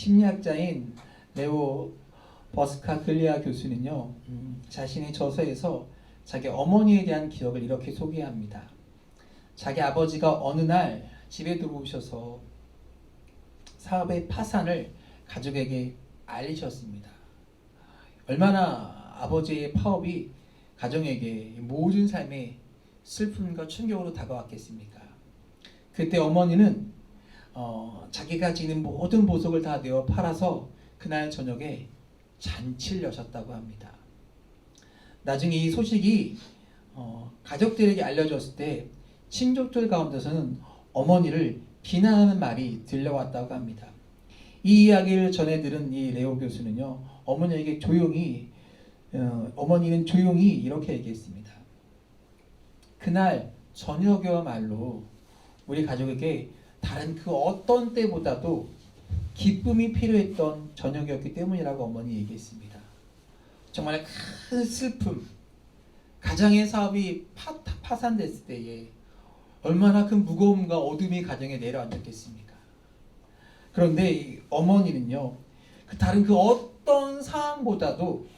심리학자인 레오 버스카글리아 교수는요, 자신의 저서에서 자기 어머니에 대한 기억을 이렇게 소개합니다. 자기 아버지가 어느 날 집에 들어오셔서 사업의 파산을 가족에게 알리셨습니다. 얼마나 아버지의 파업이 가정에게 모든 삶의 슬픔과 충격으로 다가왔겠습니까? 그때 어머니는 자기가 지닌 모든 보석을 다 내어 팔아서 그날 저녁에 잔치를 여셨다고 합니다. 나중에 이 소식이 가족들에게 알려졌을 때 친족들 가운데서는 어머니를 비난하는 말이 들려왔다고 합니다. 이 이야기를 전해 들은 이 레오 교수는요, 어머니는 조용히 이렇게 얘기했습니다. 그날 저녁이야말로 우리 가족에게 다른 그 어떤 때보다도 기쁨이 필요했던 저녁이었기 때문이라고 어머니 얘기했습니다. 정말 큰 슬픔, 가정의 사업이 파산됐을 때에 얼마나 큰 무거움과 어둠이 가정에 내려앉았겠습니까? 그런데 이 어머니는요, 다른 그 어떤 상황보다도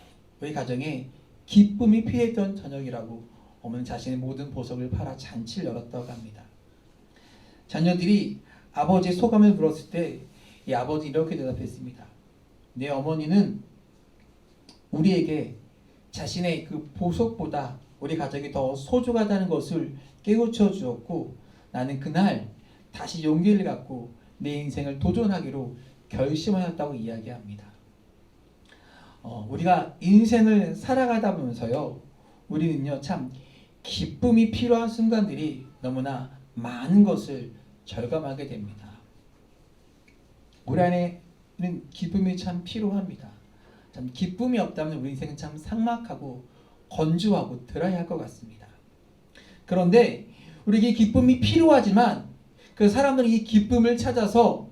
우리 가정에 기쁨이 필요했던 저녁이라고 어머니 자신의 모든 보석을 팔아 잔치를 열었다고 합니다. 자녀들이 아버지의 소감을 물었을 때 이 아버지 이렇게 대답했습니다. 내 어머니는 우리에게 자신의 그 보석보다 우리 가족이 더 소중하다는 것을 깨우쳐 주었고, 나는 그날 다시 용기를 갖고 내 인생을 도전하기로 결심하였다고 이야기합니다. 우리가 인생을 살아가다 보면서요, 우리는요 참 기쁨이 필요한 순간들이 너무나 많은 것을 절감하게 됩니다. 우리 안에는 기쁨이 참 필요합니다. 참 기쁨이 없다면 우리 인생은 참 삭막하고 건조하고 드라이할 것 같습니다. 그런데 우리에게 기쁨이 필요하지만 그 사람들은 이 기쁨을 찾아서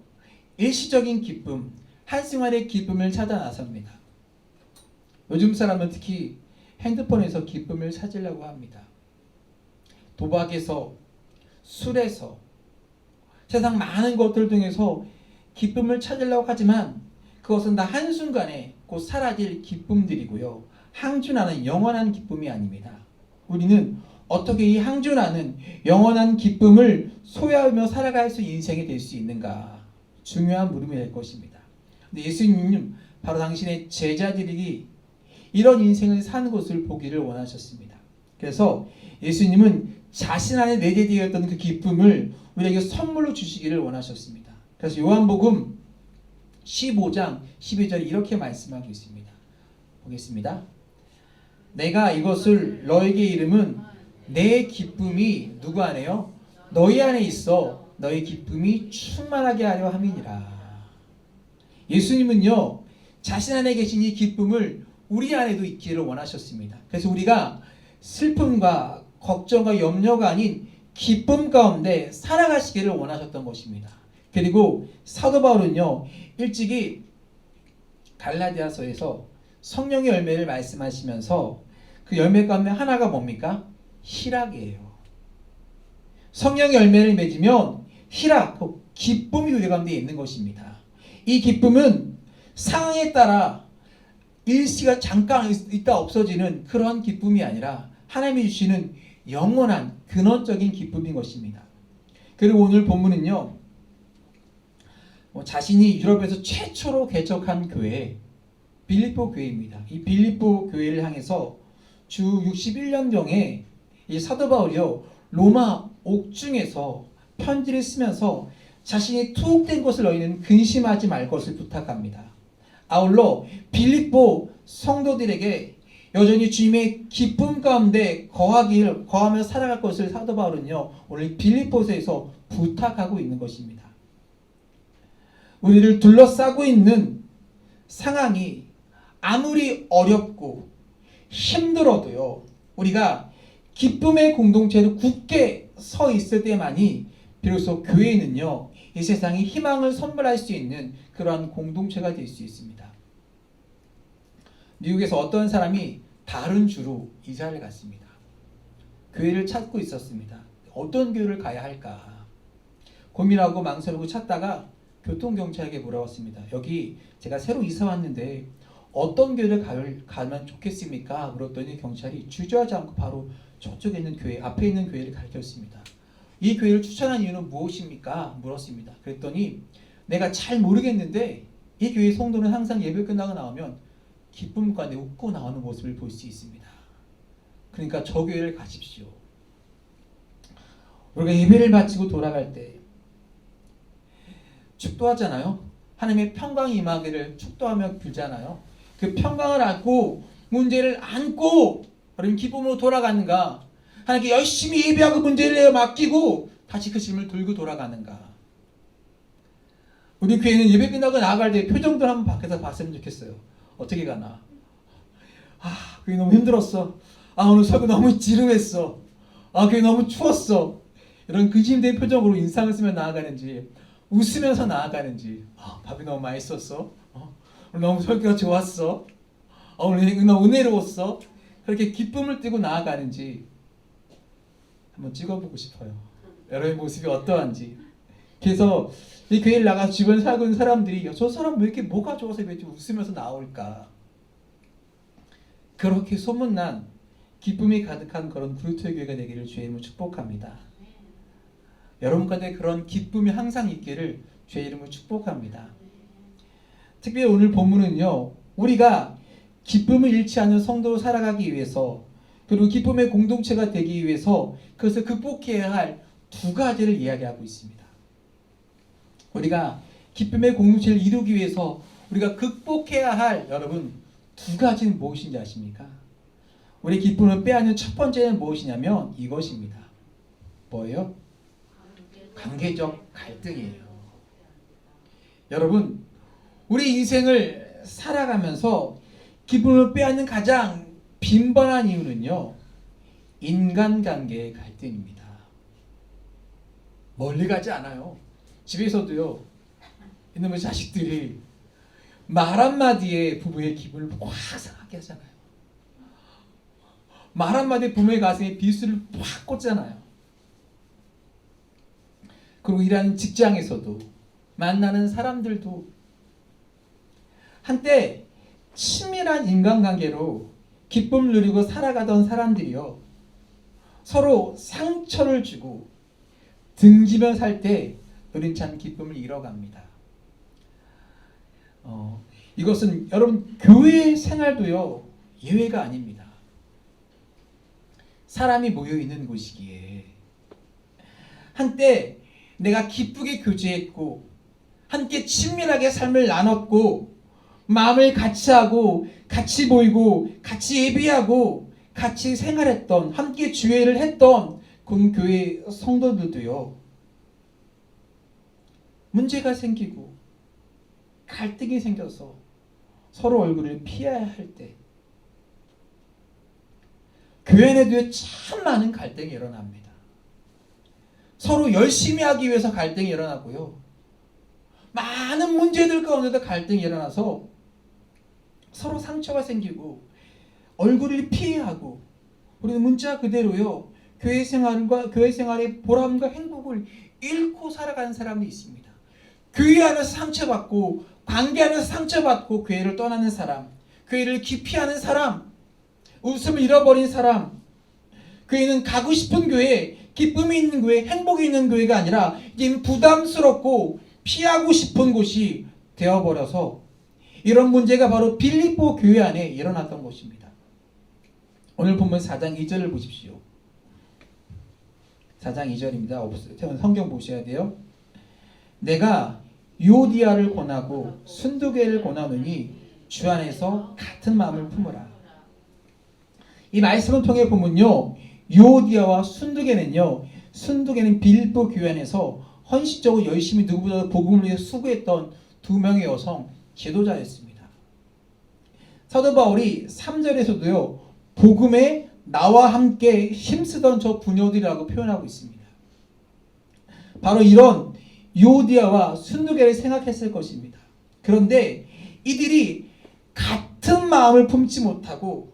일시적인 기쁨, 한순간의 기쁨을 찾아 나섭니다. 요즘 사람은 특히 핸드폰에서 기쁨을 찾으려고 합니다. 도박에서, 술에서, 세상 많은 것들을 통해서 기쁨을 찾으려고 하지만 그것은 다 한순간에 곧 사라질 기쁨들이고요, 항준하는 영원한 기쁨이 아닙니다. 우리는 어떻게 이 항준하는 영원한 기쁨을 소유하며 살아갈 수 인생이 될 수 있는가, 중요한 물음이 될 것입니다. 근데 예수님은 바로 당신의 제자들이 이런 인생을 사는 것을 보기를 원하셨습니다. 그래서 예수님은 자신 안에 내재되었던 그 기쁨을 우리에게 선물로 주시기를 원하셨습니다. 그래서 요한복음 15장 12절에 이렇게 말씀하고 있습니다. 보겠습니다. 내가 이것을 너에게 이름은 내 기쁨이 누구 안에요? 너희 안에 있어 너희 기쁨이 충만하게 하려 함이니라. 예수님은요, 자신 안에 계신 이 기쁨을 우리 안에도 있기를 원하셨습니다. 그래서 우리가 슬픔과 걱정과 염려가 아닌 기쁨 가운데 살아가시기를 원하셨던 것입니다. 그리고 사도 바울은요, 일찍이 갈라디아서에서 성령의 열매를 말씀하시면서 그 열매 가운데 하나가 뭡니까? 희락이에요. 성령의 열매를 맺으면 희락, 기쁨이 우리 가운데 있는 것입니다. 이 기쁨은 상황에 따라 일시가 잠깐 있다 없어지는 그러한 기쁨이 아니라 하나님이 주시는 영원한 근원적인 기쁨인 것입니다. 그리고 오늘 본문은요, 자신이 유럽에서 최초로 개척한 교회, 빌립보 교회입니다. 이 빌립보 교회를 향해서 주 61년경에 이 사도 바울이요, 로마 옥중에서 편지를 쓰면서 자신이 투옥된 것을 너희는 근심하지 말 것을 부탁합니다. 아울러 빌립보 성도들에게 여전히 주님의 기쁨 가운데 거하며 살아갈 것을 사도 바울은요, 오늘 빌립보서에서 부탁하고 있는 것입니다. 우리를 둘러싸고 있는 상황이 아무리 어렵고 힘들어도요, 우리가 기쁨의 공동체로 굳게 서 있을 때만이 비로소 교회는요, 이 세상에 희망을 선물할 수 있는 그러한 공동체가 될 수 있습니다. 미국에서 어떤 사람이 다른 주로 이사를 갔습니다. 교회를 찾고 있었습니다. 어떤 교회를 가야 할까 고민하고 망설이고 찾다가 교통경찰에게 물어봤습니다. 여기 제가 새로 이사 왔는데 어떤 교회를 가면 좋겠습니까? 물었더니 경찰이 주저하지 않고 바로 저쪽에 있는 교회, 앞에 있는 교회를 가르쳤습니다. 이 교회를 추천한 이유는 무엇입니까? 물었습니다. 그랬더니 내가 잘 모르겠는데 이 교회 성도는 항상 예배 끝나고 나오면 기쁨 가운데 웃고 나오는 모습을 볼 수 있습니다. 그러니까 저 교회를 가십시오. 우리가 예배를 마치고 돌아갈 때 축도하잖아요. 하나님의 평강이 임하기를 축도하며 빌잖아요. 그 평강을 안고 문제를 안고 여러분 기쁨으로 돌아가는가, 하나님께 열심히 예배하고 문제를 맡기고 다시 그 짐을 들고 돌아가는가. 우리 교회는 예배 끝나고 나아갈 때 표정들 한번 밖에서 봤으면 좋겠어요. 어떻게 가나. 그게 너무 힘들었어. 오늘 설교 너무 지루했어. 그게 너무 추웠어. 이런 근심된 표정으로 인상을 쓰며 나아가는지, 웃으면서 나아가는지, 밥이 너무 맛있었어. 오늘 너무 설교가 좋았어. 오늘 너무 은혜로웠어. 그렇게 기쁨을 띠고 나아가는지 한번 찍어보고 싶어요. 여러분의 모습이 어떠한지. 그래서 이 교회를 나가 주변 살고 있는 사람들이 저 사람 왜 이렇게 뭐가 좋아서 왜 이렇게 웃으면서 나올까. 그렇게 소문난 기쁨이 가득한 그런 그루터의 교회가 되기를 주의 이름으로 축복합니다. 여러분 가운데 그런 기쁨이 항상 있기를 주의 이름으로 축복합니다. 특별히 오늘 본문은요, 우리가 기쁨을 잃지 않는 성도로 살아가기 위해서, 그리고 기쁨의 공동체가 되기 위해서 그것을 극복해야 할 두 가지를 이야기하고 있습니다. 우리가 기쁨의 공동체를 이루기 위해서 우리가 극복해야 할 여러분 두 가지는 무엇인지 아십니까? 우리 기쁨을 빼앗는 첫 번째는 무엇이냐면 이것입니다. 뭐예요? 관계적 갈등이에요. 여러분, 우리 인생을 살아가면서 기쁨을 빼앗는 가장 빈번한 이유는요, 인간관계의 갈등입니다. 멀리 가지 않아요. 집에서도요, 이놈의 자식들이 말 한마디에 부부의 기분을 확 상하게 하잖아요. 말 한마디에 부모의 가슴에 비수를 확 꽂잖아요. 그리고 일하는 직장에서도, 만나는 사람들도 한때 친밀한 인간관계로 기쁨을 누리고 살아가던 사람들이요, 서로 상처를 주고 등지며 살 때 우린 참 기쁨을 잃어갑니다. 이것은 여러분 교회 생활도요 예외가 아닙니다. 사람이 모여 있는 곳이기에 한때 내가 기쁘게 교제했고 함께 친밀하게 삶을 나눴고 마음을 같이 하고 같이 모이고 같이 예배하고 같이 생활했던, 함께 주회를 했던 그 교회 성도들도요, 문제가 생기고 갈등이 생겨서 서로 얼굴을 피해야 할 때 교회 내도 참 많은 갈등이 일어납니다. 서로 열심히 하기 위해서 갈등이 일어나고요, 많은 문제들 가운데도 갈등이 일어나서 서로 상처가 생기고 얼굴을 피해하고, 우리는 문자 그대로요, 교회 생활의 보람과 행복을 잃고 살아가는 사람이 있습니다. 교회 안에서 상처받고 관계 안에서 상처받고 교회를 떠나는 사람, 교회를 기피하는 사람, 웃음을 잃어버린 사람, 교회는 가고 싶은 교회, 기쁨이 있는 교회, 행복이 있는 교회가 아니라 이제 부담스럽고 피하고 싶은 곳이 되어버려서 이런 문제가 바로 빌립보 교회 안에 일어났던 것입니다. 오늘 본문 4장 2절을 보십시오. 4장 2절입니다. 성경 보셔야 돼요. 내가 유오디아를 권하고 순두계를 권하노니 주 안에서 같은 마음을 품으라. 이 말씀을 통해 보면요, 유오디아와 순두계는요, 순두계는 빌립보 교회 안에서 헌신적으로 열심히 누구보다 복음을 위해 수고했던 두 명의 여성 지도자였습니다. 사도 바울이 3절에서도요, 복음에 나와 함께 힘쓰던 저 부녀들이라고 표현하고 있습니다. 바로 이런 유오디아와 순두계를 생각했을 것입니다. 그런데 이들이 같은 마음을 품지 못하고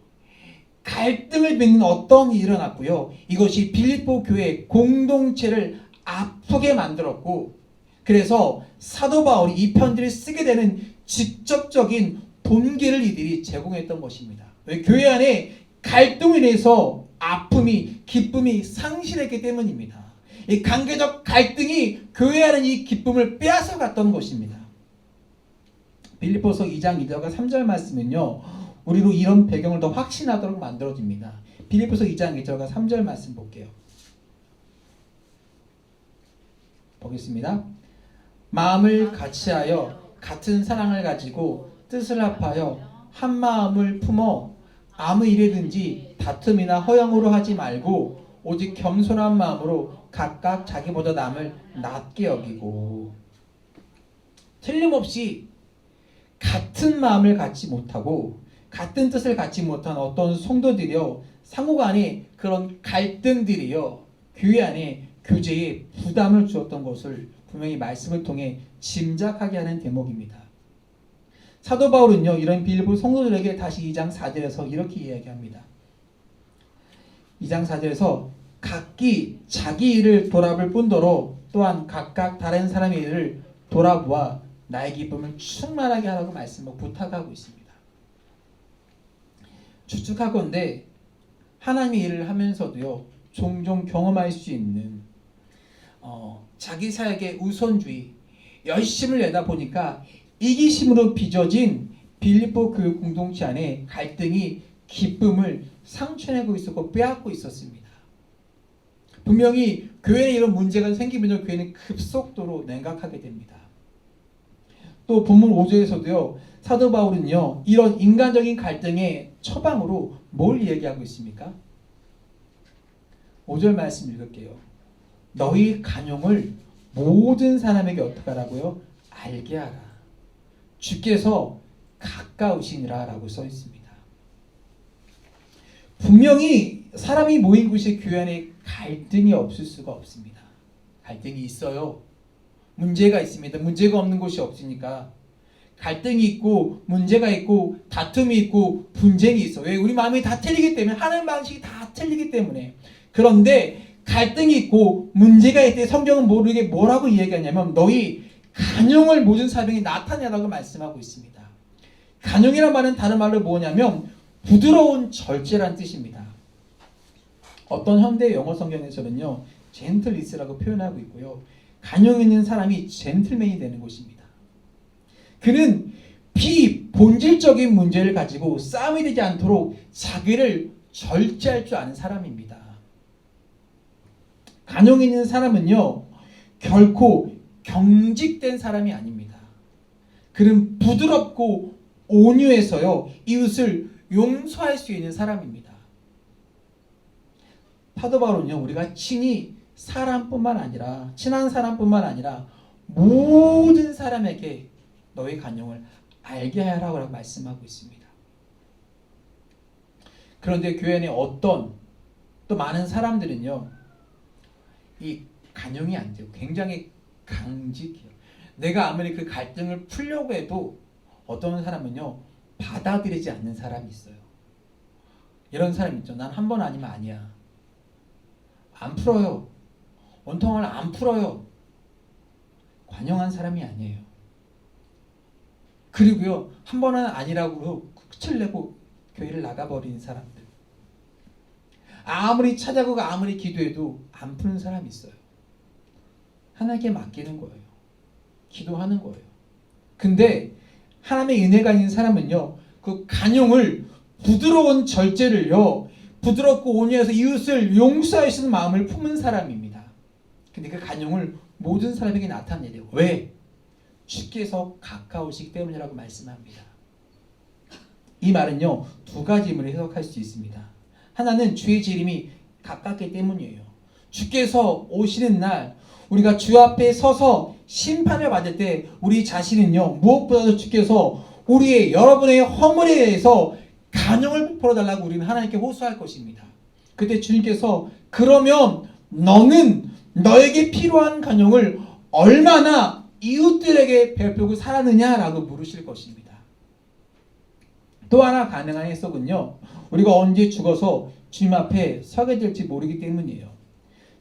갈등을 빚는 어떤 일이 일어났고요, 이것이 빌립보 교회 공동체를 아프게 만들었고 그래서 사도 바울이 이 편지를 쓰게 되는 직접적인 동기를 이들이 제공했던 것입니다. 왜? 교회 안에 갈등으로 인해서 아픔이, 기쁨이 상실했기 때문입니다. 이 관계적 갈등이 교회 안에 이 기쁨을 빼앗아 갔던 것입니다. 빌립보서 2장 2절과 3절 말씀은요, 우리로 이런 배경을 더 확신하도록 만들어줍니다. 빌립보서 2장 2절과 3절 말씀 볼게요. 보겠습니다. 마음을 같이하여 같은 사랑을 가지고 뜻을 합하여 한 마음을 품어 아무 일이든지 다툼이나 허영으로 하지 말고 오직 겸손한 마음으로 각각 자기보다 남을 낮게 여기고. 틀림없이 같은 마음을 갖지 못하고 같은 뜻을 갖지 못한 어떤 성도들이요, 상호간에 그런 갈등들이요, 교회 안에 교제에 부담을 주었던 것을 분명히 말씀을 통해 짐작하게 하는 대목입니다. 사도 바울은요, 이런 빌립보 성도들에게 다시 2장 4절에서 이렇게 이야기합니다. 2장 4절에서 각기 자기 일을 돌아볼 뿐더러 또한 각각 다른 사람의 일을 돌아보아 나의 기쁨을 충만하게 하라고 말씀을 부탁하고 있습니다. 추측하건대 하나님의 일을 하면서도요, 종종 경험할 수 있는 자기 사역의 우선주의, 열심을 내다 보니까 이기심으로 빚어진 빌립보 교육 공동체 안에 갈등이 기쁨을 상처내고 있었고 빼앗고 있었습니다. 분명히 교회에 이런 문제가 생기면 교회는 급속도로 냉각하게 됩니다. 또 본문 5절에서도요, 사도 바울은요, 이런 인간적인 갈등의 처방으로 뭘 이야기하고 있습니까? 5절 말씀 읽을게요. 너희 간용을 모든 사람에게 어떻게 하라고요? 알게 하라. 주께서 가까우시니라 라고 써 있습니다. 분명히 사람이 모인 곳에 교회 안에 갈등이 없을 수가 없습니다. 갈등이 있어요. 문제가 있습니다. 문제가 없는 곳이 없으니까. 갈등이 있고 문제가 있고 다툼이 있고 분쟁이 있어. 왜? 우리 마음이 다 틀리기 때문에, 하는 방식이 다 틀리기 때문에. 그런데 갈등이 있고 문제가 있을 때 성경은 모르게 뭐라고 이야기하냐면 너희 간용을 모든 사람에게 나타내라고 말씀하고 있습니다. 간용이란 말은 다른 말로 뭐냐면 부드러운 절제란 뜻입니다. 어떤 현대 영어 성경에서는요, 젠틀리스라고 표현하고 있고요, 간용 있는 사람이 젠틀맨이 되는 것입니다. 그는 비본질적인 문제를 가지고 싸움이 되지 않도록 자기를 절제할 줄 아는 사람입니다. 간용 있는 사람은요, 결코 경직된 사람이 아닙니다. 그는 부드럽고 온유해서요, 이웃을 용서할 수 있는 사람입니다. 사도 바울은요, 우리가 친한 사람뿐만 아니라 모든 사람에게 너의 간용을 알게 하라고 말씀하고 있습니다. 그런데 교회 안에 어떤 또 많은 사람들은요, 이 간용이 안 돼요. 굉장히 강직해요. 내가 아무리 그 갈등을 풀려고 해도 어떤 사람은요, 받아들이지 않는 사람이 있어요. 이런 사람 있죠. 난 한 번 아니면 아니야. 안 풀어요. 원통을 안 풀어요. 관용한 사람이 아니에요. 그리고요, 한 번은 아니라고 끝을 내고 교회를 나가버리는 사람들. 아무리 찾아가고 아무리 기도해도 안 푸는 사람이 있어요. 하나님께 맡기는 거예요. 기도하는 거예요. 근데 하나님의 은혜가 있는 사람은요, 그 간용을, 부드러운 절제를요, 부드럽고 온유해서 이웃을 용서할 수 있는 마음을 품은 사람입니다. 근데 그 간용을 모든 사람에게 나타내려고. 왜? 주께서 가까우시기 때문이라고 말씀합니다. 이 말은요, 두 가지 의미로 해석할 수 있습니다. 하나는 주의 재림이 가깝기 때문이에요. 주께서 오시는 날 우리가 주 앞에 서서 심판을 받을 때 우리 자신은요, 무엇보다도 주께서 여러분의 허물에 대해서 간용을 베풀어달라고 우리는 하나님께 호소할 것입니다. 그때 주님께서 그러면 너는 너에게 필요한 간용을 얼마나 이웃들에게 베풀고 살았느냐라고 물으실 것입니다. 또 하나 가능한 해석은요, 우리가 언제 죽어서 주님 앞에 서게 될지 모르기 때문이에요.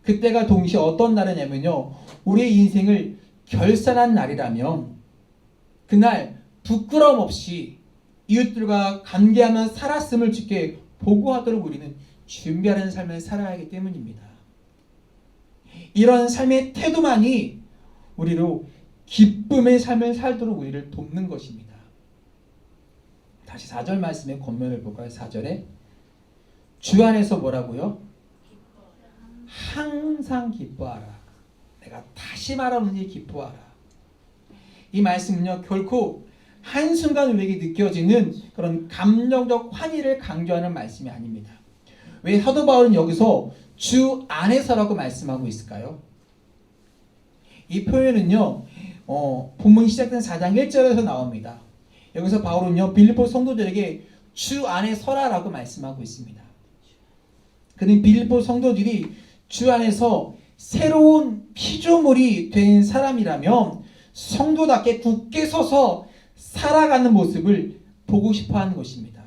그때가 동시에 어떤 날이냐면요, 우리의 인생을 결산한 날이라면 그날 부끄러움 없이 이웃들과 관계하며 살았음을 주께 보고하도록 우리는 준비하는 삶을 살아야 하기 때문입니다. 이런 삶의 태도만이 우리로 기쁨의 삶을 살도록 우리를 돕는 것입니다. 다시 4절 말씀의 권면을 볼까요? 4절에 주 안에서 뭐라고요? 항상 기뻐하라. 내가 다시 말하노니 기뻐하라. 이 말씀은요, 결코 한순간 우리에게 느껴지는 그런 감정적 환희를 강조하는 말씀이 아닙니다. 왜 사도 바울은 여기서 주 안에서라고 말씀하고 있을까요? 이 표현은요, 본문 시작된 4장 1절에서 나옵니다. 여기서 바울은요, 빌립보 성도들에게 주 안에 서라라고 말씀하고 있습니다. 그는 빌립보 성도들이 주 안에서 새로운 피조물이 된 사람이라면 성도답게 굳게 서서 살아가는 모습을 보고 싶어 하는 것입니다.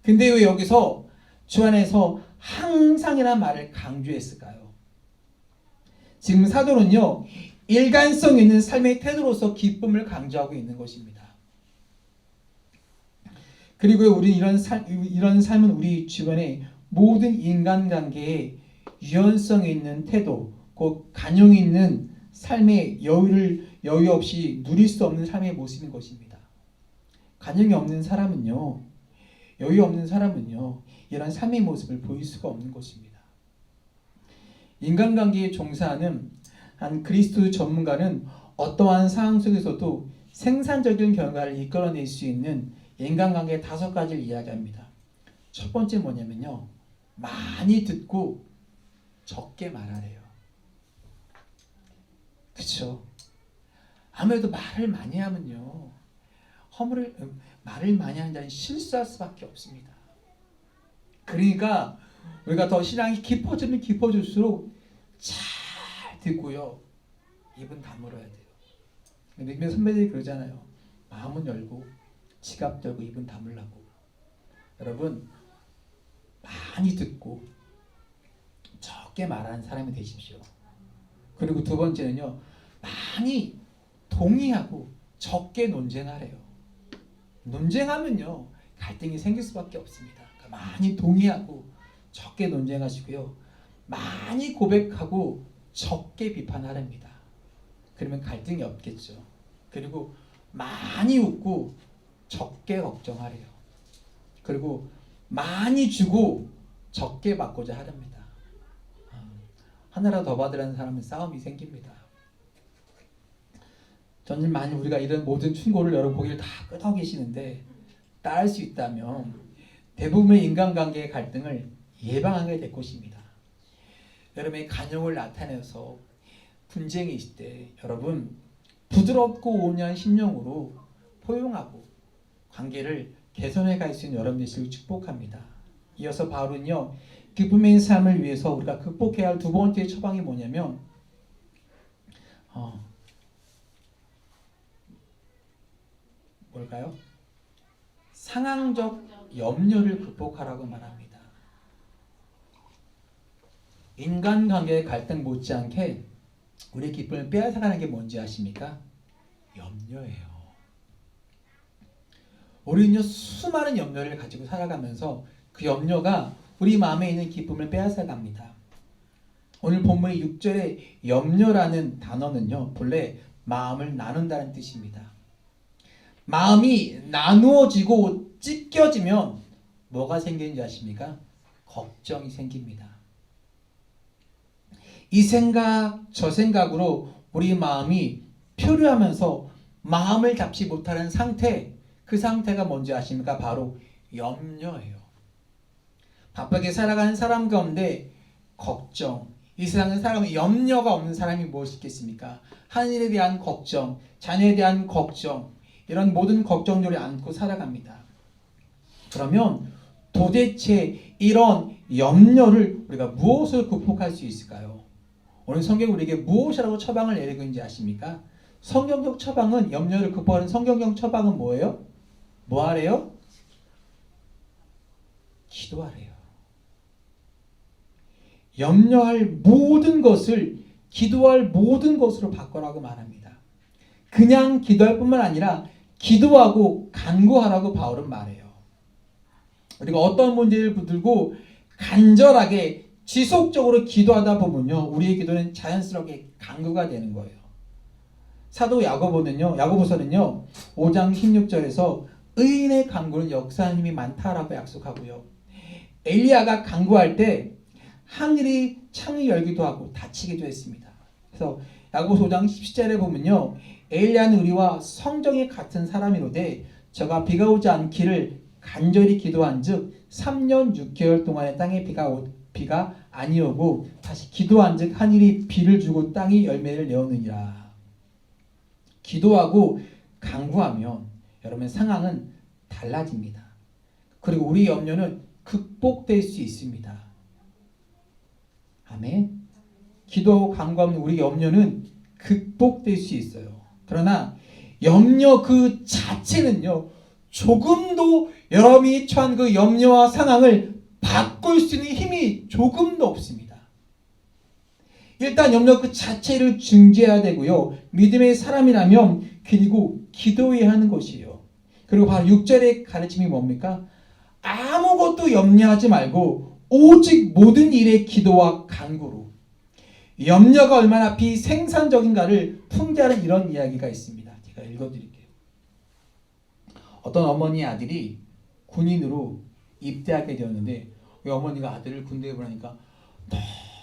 근데 왜 여기서 주 안에서 항상이라는 말을 강조했을까요? 지금 사도는요, 일관성 있는 삶의 태도로서 기쁨을 강조하고 있는 것입니다. 그리고 우리 이런 삶은 우리 주변의 모든 인간관계에 유연성 있는 태도, 곧 간용 있는 삶의 여유 없이 누릴 수 없는 삶의 모습인 것입니다. 간용이 없는 사람은요, 여유 없는 사람은요, 이런 삶의 모습을 보일 수가 없는 것입니다. 인간관계에 종사하는 한 그리스도 전문가는 어떠한 상황 속에서도 생산적인 결과를 이끌어낼 수 있는 인간관계 5가지를 이야기합니다. 첫 번째 뭐냐면요, 많이 듣고 적게 말하래요. 그렇죠? 아무래도 말을 많이 하면요, 말을 많이 하는 자는 실수할 수밖에 없습니다. 그러니까 우리가 더 신앙이 깊어지면 깊어질수록 잘 듣고요, 입은 다물어야 돼요. 근데 선배들이 그러잖아요. 마음은 열고 지갑 열고 입은 다물라고. 여러분, 많이 듣고 적게 말하는 사람이 되십시오. 그리고 두 번째는요, 많이 동의하고 적게 논쟁하래요. 논쟁하면요, 갈등이 생길 수밖에 없습니다. 그러니까 많이 동의하고 적게 논쟁하시고요, 많이 고백하고 적게 비판하랍니다. 그러면 갈등이 없겠죠. 그리고 많이 웃고 적게 걱정하래요. 그리고 많이 주고 적게 받고자 하랍니다. 하나라도 더 받으라는 사람은 싸움이 생깁니다. 저는 만약 우리가 이런 모든 충고를 여러분 보기를 다 끄덕 계시는데 따를 수 있다면 대부분의 인간관계의 갈등을 예방하게 될 것입니다. 여러분의 간용을 나타내서 분쟁이 있을 때 여러분 부드럽고 온유한 심령으로 포용하고 관계를 개선해 갈 수 있는 여러분 되시길 축복합니다. 이어서 바울은요, 기쁨의 삶을 위해서 우리가 극복해야 할 두 번째 처방이 뭐냐면 뭘까요? 상황적 염려를 극복하라고 말합니다. 인간관계의 갈등 못지않게 우리의 기쁨을 빼앗아가는 게 뭔지 아십니까? 염려예요. 우리는요, 수많은 염려를 가지고 살아가면서 그 염려가 우리 마음에 있는 기쁨을 빼앗아갑니다. 오늘 본문의 6절에 염려라는 단어는요, 본래 마음을 나눈다는 뜻입니다. 마음이 나누어지고 찢겨지면 뭐가 생기는지 아십니까? 걱정이 생깁니다. 이 생각 저 생각으로 우리 마음이 표류하면서 마음을 잡지 못하는 상태, 그 상태가 뭔지 아십니까? 바로 염려예요. 바쁘게 살아가는 사람 가운데 걱정, 이 세상에 사람은 염려가 없는 사람이 무엇이 있겠습니까? 하늘에 대한 걱정, 자녀에 대한 걱정, 이런 모든 걱정들을 안고 살아갑니다. 그러면 도대체 이런 염려를 우리가 무엇을 극복할 수 있을까요? 오늘 성경 우리에게 무엇이라고 처방을 내리고 있는지 아십니까? 성경적 처방은, 염려를 극복하는 성경적 처방은 뭐예요? 뭐 하래요? 기도하래요. 염려할 모든 것을 기도할 모든 것으로 바꾸라고 말합니다. 그냥 기도할 뿐만 아니라 기도하고 간구하라고 바울은 말해요. 우리가 어떤 문제를 붙들고 간절하게 지속적으로 기도하다 보면요, 우리의 기도는 자연스럽게 간구가 되는 거예요. 사도 야고보서는요 5장 16절에서 의인의 간구는 역사하는 힘이 많다라고 약속하고요, 엘리야가 간구할 때 하늘이 창을 열기도 하고 닫히기도 했습니다. 그래서 야고보서 5장 17절에 보면요, 엘리야는 우리와 성정이 같은 사람이로되 저가 비가 오지 않기를 간절히 기도한즉 3년 6개월 동안의 땅에 비가 아니오고 다시 기도한즉 하늘이 비를 주고 땅이 열매를 내오느니라. 기도하고 간구하면 여러분 상황은 달라집니다. 그리고 우리 염려는 극복될 수 있습니다. 아멘. 기도하고 간구하면 우리 염려는 극복될 수 있어요. 그러나 염려 그 자체는요, 조금도 여러분이 처한 그 염려와 상황을 바꿀 수 있는 힘이 조금도 없습니다. 일단 염려 그 자체를 중지해야 되고요, 믿음의 사람이라면 그리고 기도해야 하는 것이에요. 그리고 바로 6절의 가르침이 뭡니까? 아무것도 염려하지 말고 오직 모든 일에 기도와 간구로. 염려가 얼마나 비생산적인가를 풍자하는 이런 이야기가 있습니다. 제가 읽어드릴게요. 어떤 어머니 아들이 군인으로 입대하게 되었는데 이 어머니가 아들을 군대에 보내니까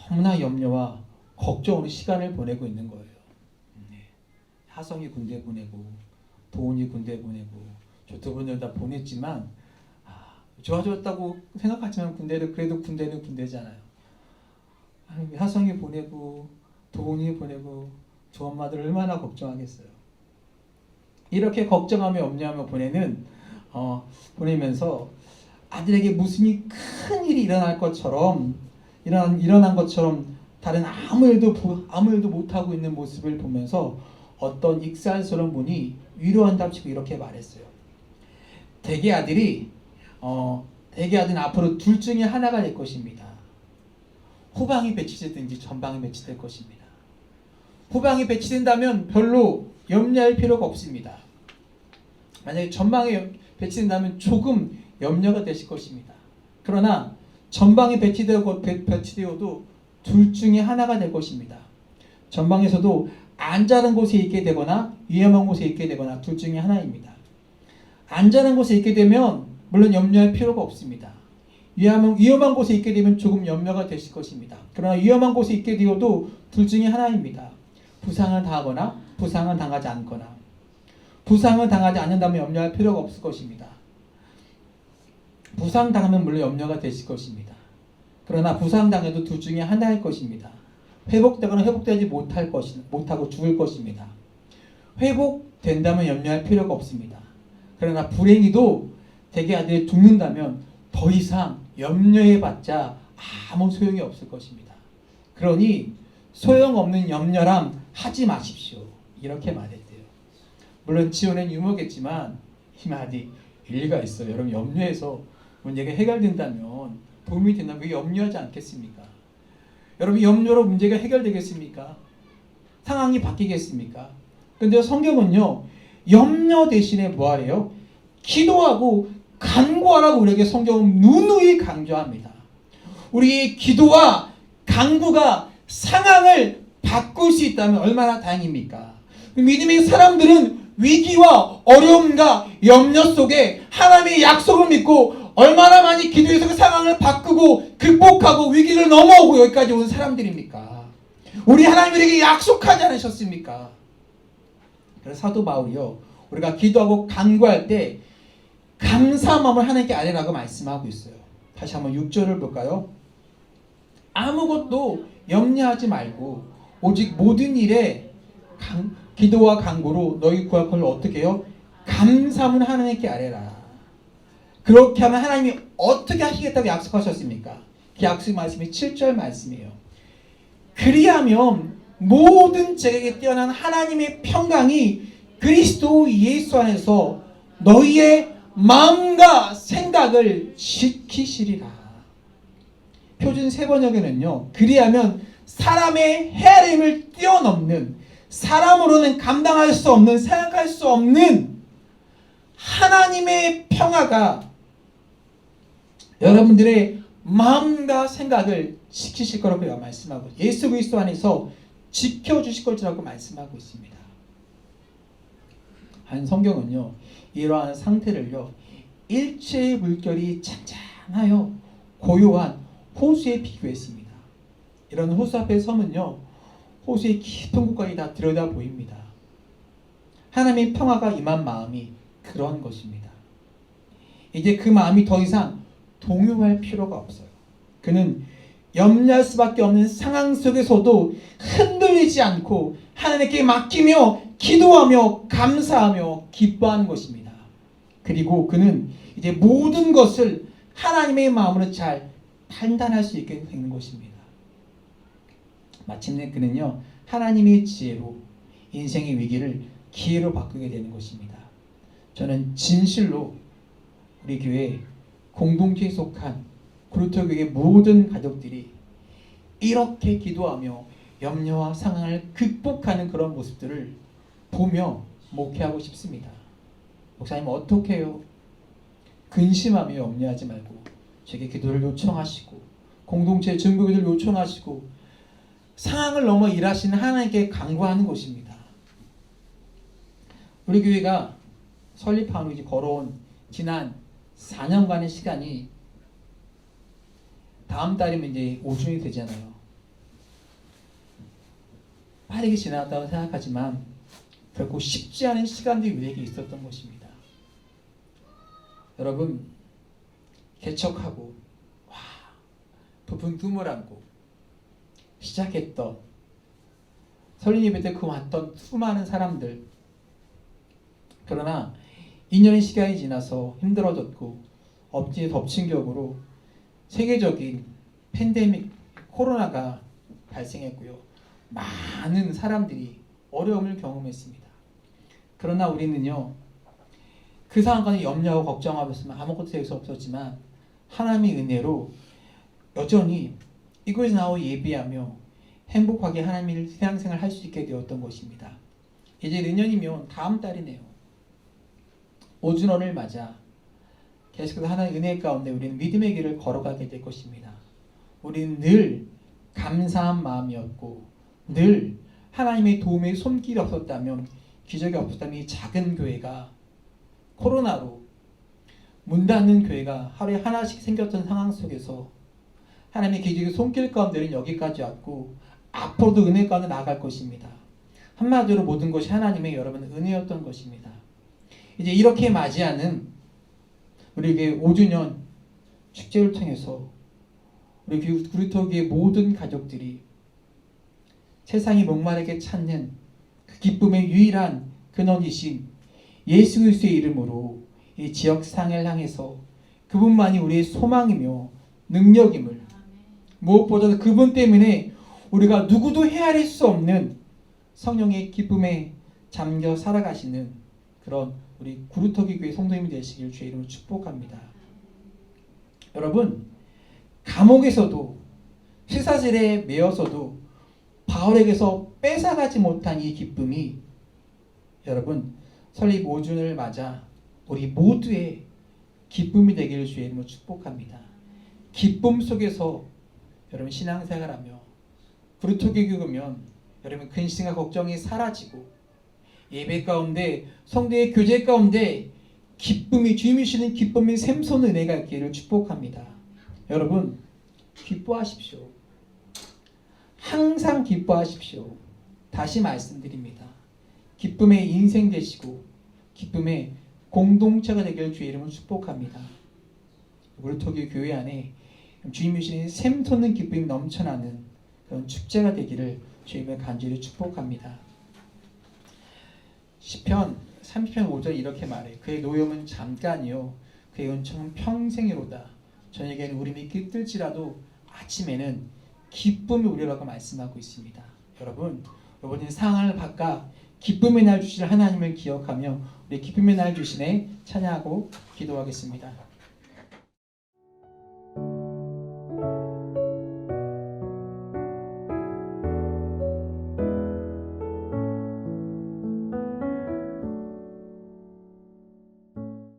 너무나 염려와 걱정으로 시간을 보내고 있는 거예요. 하성이 군대 보내고 도훈이 군대 보내고 저 두 분들 다 보냈지만 좋아졌다고 생각하지만 군대는 그래도 군대는 군대잖아요. 하성이 보내고 도훈이 보내고 두 엄마들 얼마나 걱정하겠어요. 이렇게 걱정하며 염려하며 보내면서 아들에게 무슨 큰 일이 일어난 것처럼 다른 아무 일도 못하고 있는 모습을 보면서 어떤 익살스러운 분이 위로한답시고 이렇게 말했어요. 대개 아들은 앞으로 둘 중에 하나가 될 것입니다. 후방이 배치되든지 전방이 배치될 것입니다. 후방이 배치된다면 별로 염려할 필요가 없습니다. 만약에 전방에 배치된다면 조금 염려가 되실 것입니다. 그러나 전방에 배치되어도 둘 중에 하나가 될 것입니다. 전방에서도 안전한 곳에 있게 되거나 위험한 곳에 있게 되거나 둘 중에 하나입니다. 안전한 곳에 있게 되면 물론 염려할 필요가 없습니다. 위험한 곳에 있게 되면 조금 염려가 되실 것입니다. 그러나 위험한 곳에 있게 되어도 둘 중에 하나입니다. 부상을 당하거나 부상을 당하지 않거나. 부상을 당하지 않는다면 염려할 필요가 없을 것입니다. 부상당하면 물론 염려가 되실 것입니다. 그러나 부상당해도 둘 중에 하나일 것입니다. 회복되거나 회복되지 못하고 죽을 것입니다. 회복된다면 염려할 필요가 없습니다. 그러나 불행히도 대개 아들이 죽는다면 더 이상 염려해봤자 아무 소용이 없을 것입니다. 그러니 소용없는 염려람 하지 마십시오. 이렇게 말했대요. 물론 지어낸 유머겠지만 이 말이 일리가 있어요. 여러분 염려해서 문제가 해결된다면 도움이 된다면 왜 염려하지 않겠습니까? 여러분 염려로 문제가 해결되겠습니까? 상황이 바뀌겠습니까? 근데 성경은요, 염려 대신에 뭐하래요? 기도하고 간구하라고 우리에게 성경은 누누이 강조합니다. 우리의 기도와 간구가 상황을 바꿀 수 있다면 얼마나 다행입니까? 믿음의 사람들은 위기와 어려움과 염려 속에 하나님의 약속을 믿고 얼마나 많이 기도해서 그 상황을 바꾸고 극복하고 위기를 넘어오고 여기까지 온 사람들입니까? 우리 하나님 우리에게 약속하지 않으셨습니까? 그래서 사도 바울이요, 우리가 기도하고 간구할 때 감사한 마음을 하나님께 아뢰라고 말씀하고 있어요. 다시 한번 6절을 볼까요? 아무것도 염려하지 말고 오직 모든 일에 기도와 간구로 너희 구할 걸 어떻게 해요? 감사함을 하나님께 아뢰라. 그렇게 하면 하나님이 어떻게 하시겠다고 약속하셨습니까? 그 약속 말씀이 7절 말씀이에요. 그리하면 모든 제각에 뛰어난 하나님의 평강이 그리스도 예수 안에서 너희의 마음과 생각을 지키시리라. 표준 세번역에는요, 그리하면 사람의 헤아림을 뛰어넘는 사람으로는 감당할 수 없는, 생각할 수 없는 하나님의 평화가 여러분들의 마음과 생각을 지키실 거라고 말씀하고, 예수 그리스도 안에서 지켜주실 것이라고 말씀하고 있습니다. 한 성경은요, 이러한 상태를요, 일체의 물결이 잔잔하여 고요한 호수에 비교했습니다. 이런 호수 앞에 서면요, 호수의 깊은 곳까지 다 들여다 보입니다. 하나님의 평화가 임한 마음이 그런 것입니다. 이제 그 마음이 더 이상 동요할 필요가 없어요. 그는 염려할 수밖에 없는 상황 속에서도 흔들리지 않고 하나님께 맡기며 기도하며 감사하며 기뻐하는 것입니다. 그리고 그는 이제 모든 것을 하나님의 마음으로 잘 판단할 수 있게 되는 것입니다. 마침내 그는요, 하나님의 지혜로 인생의 위기를 기회로 바꾸게 되는 것입니다. 저는 진실로 우리 교회 공동체에 속한 그루터교회 모든 가족들이 이렇게 기도하며 염려와 상황을 극복하는 그런 모습들을 보며 목회하고 싶습니다. 목사님 어떻게 해요? 근심하며 염려하지 말고 제게 기도를 요청하시고 공동체 증거기도를 요청하시고 상황을 넘어 일하시는 하나님께 간구하는 것입니다. 우리 교회가 설립한 이제 걸어온 지난 4년간의 시간이 다음 달이면 이제 5주년이 되잖아요. 빠르게 지나갔다고 생각하지만 결코 쉽지 않은 시간들이 우리에게 있었던 것입니다. 여러분, 개척하고 부푼 꿈을 안고 시작했던 설립 예배 때 그 왔던 수많은 사람들, 그러나 2년의 시간이 지나서 힘들어졌고 덮친 격으로 세계적인 팬데믹 코로나가 발생했고요. 많은 사람들이 어려움을 경험했습니다. 그러나 우리는요, 그 상황까지 염려하고 걱정하고 있으면 아무것도 될 수 없었지만 하나님의 은혜로 여전히 이곳에 나와 예배하며 행복하게 하나님의 신앙생활을 할 수 있게 되었던 것입니다. 이제 내년이면 다음 달이네요. 5주년을 맞아 계속해서 하나님의 은혜 가운데 우리는 믿음의 길을 걸어가게 될 것입니다. 우리는 늘 감사한 마음이었고 늘 하나님의 도움의 손길이 없었다면, 기적이 없었다면 이 작은 교회가 코로나로 문 닫는 교회가 하루에 하나씩 생겼던 상황 속에서 하나님의 기적의 손길 가운데는 여기까지 왔고 앞으로도 은혜 가운데 나아갈 것입니다. 한마디로 모든 것이 하나님의 여러분 은혜였던 것입니다. 이제 이렇게 맞이하는 우리에게 5주년 축제를 통해서 우리 그루터교의 모든 가족들이 세상이 목마르게 찾는 그 기쁨의 유일한 근원이신 예수 그리스도의 이름으로 이 지역 상을 향해서 그분만이 우리의 소망이며 능력임을, 무엇보다도 그분 때문에 우리가 누구도 헤아릴 수 없는 성령의 기쁨에 잠겨 살아가시는 그런 우리 그루터기 교회 성도님이 되시길 주의 이름으로 축복합니다. 여러분, 감옥에서도 쇠사슬에 매여서도 바울에게서 뺏어가지 못한 이 기쁨이 여러분 설립 5주년을 맞아 우리 모두의 기쁨이 되기를 주의 이름으로 축복합니다. 기쁨 속에서 여러분 신앙생활하며 그루터기 교회면 여러분 근심과 걱정이 사라지고 예배 가운데 성도의 교제 가운데 기쁨이 주님이 주시는 기쁨의 샘솟는 은혜가 있기를 축복합니다. 여러분 기뻐하십시오. 항상 기뻐하십시오. 다시 말씀드립니다. 기쁨의 인생 되시고 기쁨의 공동체가 되기를 주의 이름으로 축복합니다. 그루터기 교회 안에 주님이 주시는 샘솟는 기쁨이 넘쳐나는 그런 축제가 되기를 주님의 간절히 축복합니다. 시편 30편 5절 이렇게 말해, 그의 노염은 잠깐이요 그의 은총은 평생이로다. 저녁에는 우림이 깃들지라도 아침에는 기쁨이 오리라고 말씀하고 있습니다. 여러분의 상황을 바꿔 기쁨의 날 주실 하나님을 기억하며 우리 기쁨의 날 주시네 찬양하고 기도하겠습니다.